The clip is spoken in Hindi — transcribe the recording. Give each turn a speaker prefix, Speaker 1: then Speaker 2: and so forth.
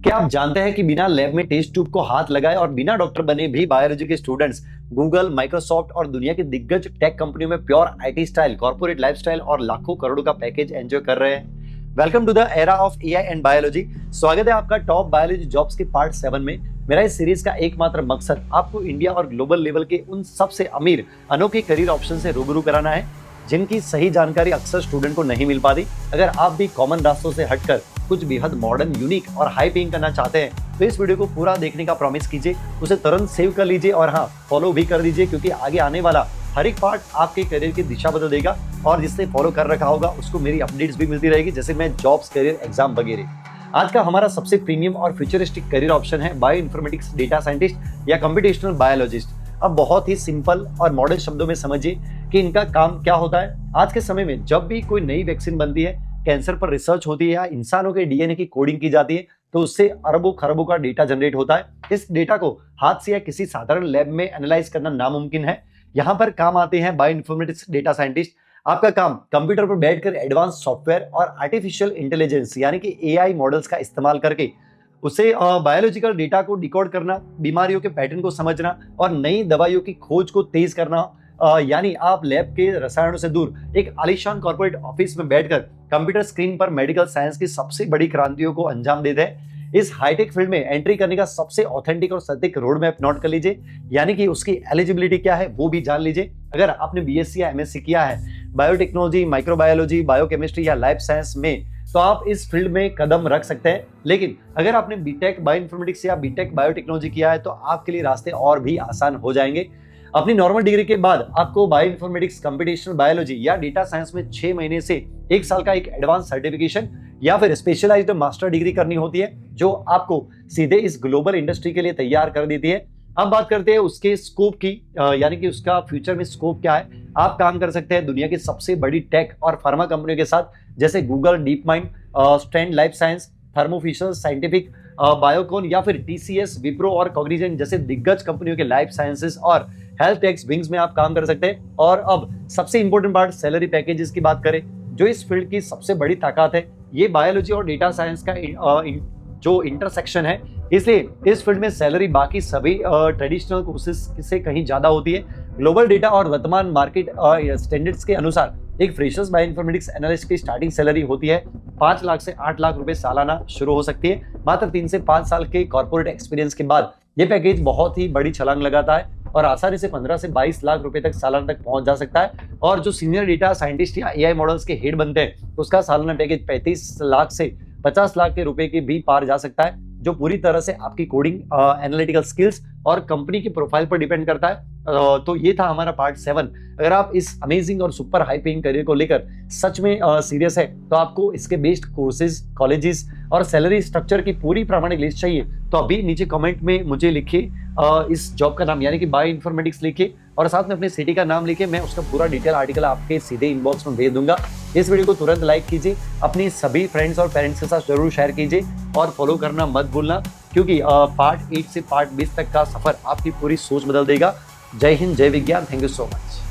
Speaker 1: क्या आप जानते हैं कि बिना लैब में टेस्ट ट्यूब को हाथ लगाए और बिना डॉक्टर बने भी बायोलॉजी के स्टूडेंट्स गूगल, माइक्रोसॉफ्ट और दुनिया की दिग्गज टेक कंपनियों में pure IT style, corporate lifestyle और लाखों करोड़ों का पैकेज एंजॉय कर रहे हैं। Welcome to the era of AI and biology. स्वागत है आपका टॉप बायोलॉजी जॉब्स के पार्ट 7 में। मेरा इस सीरीज का एकमात्र मकसद आपको इंडिया और ग्लोबल लेवल के उन सबसे अमीर अनोखे करियर ऑप्शन से रूबरू कराना है जिनकी सही जानकारी अक्सर स्टूडेंट को नहीं मिल पाती। अगर आप भी कॉमन रास्तों से हटकर कुछ बेहद मॉडर्न, यूनिक और हाई पेइंग करना चाहते हैं तो इस वीडियो को पूरा देखने का प्रॉमिस कीजिए, उसे तुरंत सेव कर लीजिए और हाँ, फॉलो भी कर दीजिए, क्योंकि आगे आने वाला हर एक पार्ट आपके करियर की दिशा बदल देगा। और जिसने फॉलो कर रखा होगा उसको मेरी अपडेट्स भी मिलती रहेगी, जैसे मैं जॉब्स, करियर, एग्जाम वगैरह। आज का हमारा सबसे प्रीमियम और फ्यूचरिस्टिक करियर ऑप्शन है बायो इन्फॉर्मेटिक्स डेटा साइंटिस्ट या कंप्यूटेशनल बायोलॉजिस्ट। अब बहुत ही सिंपल और मॉडर्न शब्दों में समझिए कि इनका काम क्या होता है। आज के समय में जब भी कोई नई वैक्सीन बनती है, कैंसर पर रिसर्च होती है या इंसानों के डीएनए की कोडिंग की जाती है, तो उससे अरबों खरबों का डेटा जनरेट होता है। इस डेटा को हाथ से या किसी साधारण लैब में एनालाइज करना नामुमकिन है। यहाँ पर काम आते हैं बायो इन्फॉर्मेटिक्स डेटा साइंटिस्ट। आपका काम कंप्यूटर पर बैठकर एडवांस सॉफ्टवेयर और आर्टिफिशियल इंटेलिजेंस यानी कि एआई मॉडल्स का इस्तेमाल करके उसे बायोलॉजिकल डेटा को डिकोड करना, बीमारियों के पैटर्न को समझना और नई दवाइयों की खोज को तेज करना। यानी आप लैब के रसायनों से दूर एक आलीशान कॉर्पोरेट ऑफिस में बैठकर कंप्यूटर स्क्रीन पर मेडिकल साइंस की सबसे बड़ी क्रांतियों को अंजाम देते हैं। इस हाईटेक फील्ड में एंट्री करने का सबसे ऑथेंटिक और सटीक रोड मैप नोट कर लीजिए, यानी कि उसकी एलिजिबिलिटी क्या है वो भी जान लीजिए। अगर आपने बीएससी या एमएससी किया है बायोटेक्नोलॉजी, माइक्रोबायोलॉजी, बायोकेमिस्ट्री या लाइफ साइंस में, तो आप इस फील्ड में कदम रख सकते हैं। लेकिन अगर आपने बीटेक बायो इन्फॉर्मेटिक्स या बीटेक बायोटेक्नोलॉजी किया है तो आपके लिए रास्ते और भी आसान हो जाएंगे। अपनी नॉर्मल डिग्री के बाद आपको बायो इन्फॉर्मेटिक्स, कंप्यूटेशनल बायोलॉजी या डेटा साइंस में 6 महीने से 1 साल का एक एडवांस सर्टिफिकेशन या फिर स्पेशलाइज्ड मास्टर डिग्री करनी होती है, जो आपको सीधे इस ग्लोबल इंडस्ट्री के लिए तैयार कर देती है। अब बात करते हैं उसके स्कोप की, यानी कि उसका फ्यूचर में स्कोप क्या है। आप काम कर सकते हैं दुनिया की सबसे बड़ी टेक और फार्मा कंपनियों के साथ, जैसे Google, DeepMind, strand life science, thermo fisher scientific, Biocon या फिर टीसीएस, विप्रो और कॉग्निजेंट जैसे दिग्गज कंपनियों के लाइफ साइंसेस और हेल्थ टेक विंग्स में आप काम कर सकते हैं। और अब सबसे इंपॉर्टेंट पार्ट, सैलरी पैकेजेस की बात करें, जो इस फील्ड की सबसे बड़ी ताकत है। ये बायोलॉजी और डेटा साइंस का जो इंटरसेक्शन है, इसलिए इस फील्ड में सैलरी बाकी सभी ट्रेडिशनल कोर्सेज से कहीं ज्यादा होती है। ग्लोबल डेटा और वर्तमान मार्केट स्टैंडर्ड्स के अनुसार एक फ्रेशर्स बायो इन्फॉर्मेटिक्स एनालिस्ट की स्टार्टिंग सैलरी होती है 5 लाख से 8 लाख रुपए सालाना शुरू हो सकती है। मात्र 3 से 5 साल के कॉर्पोरेट एक्सपीरियंस के बाद ये पैकेज बहुत ही बड़ी छलांग लगाता है और आसानी से 15 से 22 लाख रुपए तक सालाना तक पहुंच जा सकता है। और जो सीनियर डेटा साइंटिस्ट या एआई मॉडल्स के हेड बनते हैं, उसका सालाना पैकेज 35 लाख से 50 लाख के रुपए के भी पार जा सकता है, जो पूरी तरह से आपकी कोडिंग, एनालिटिकल स्किल्स और कंपनी की प्रोफाइल पर डिपेंड करता है। तो ये था हमारा पार्ट 7। अगर आप इस अमेजिंग और सुपर हाई पेइंग करियर को लेकर सच में सीरियस है, तो आपको इसके बेस्ड कोर्सेज, कॉलेजेस और सैलरी स्ट्रक्चर की पूरी प्रामाणिक लिस्ट चाहिए, तो अभी नीचे कमेंट में मुझे लिखिए इस जॉब का नाम, यानी कि बायो इन्फॉर्मेटिक्स लिखिए और साथ में अपने सिटी का नाम लिखिए। मैं उसका पूरा डिटेल आर्टिकल आपके सीधे इनबॉक्स में भेज दूंगा। इस वीडियो को तुरंत लाइक कीजिए, अपनी सभी फ्रेंड्स और पेरेंट्स के साथ जरूर शेयर कीजिए और फॉलो करना मत भूलना, क्योंकि पार्ट 8 से पार्ट 20 तक का सफर आपकी पूरी सोच बदल देगा। जय हिंद, जय विज्ञान। Thank you so much.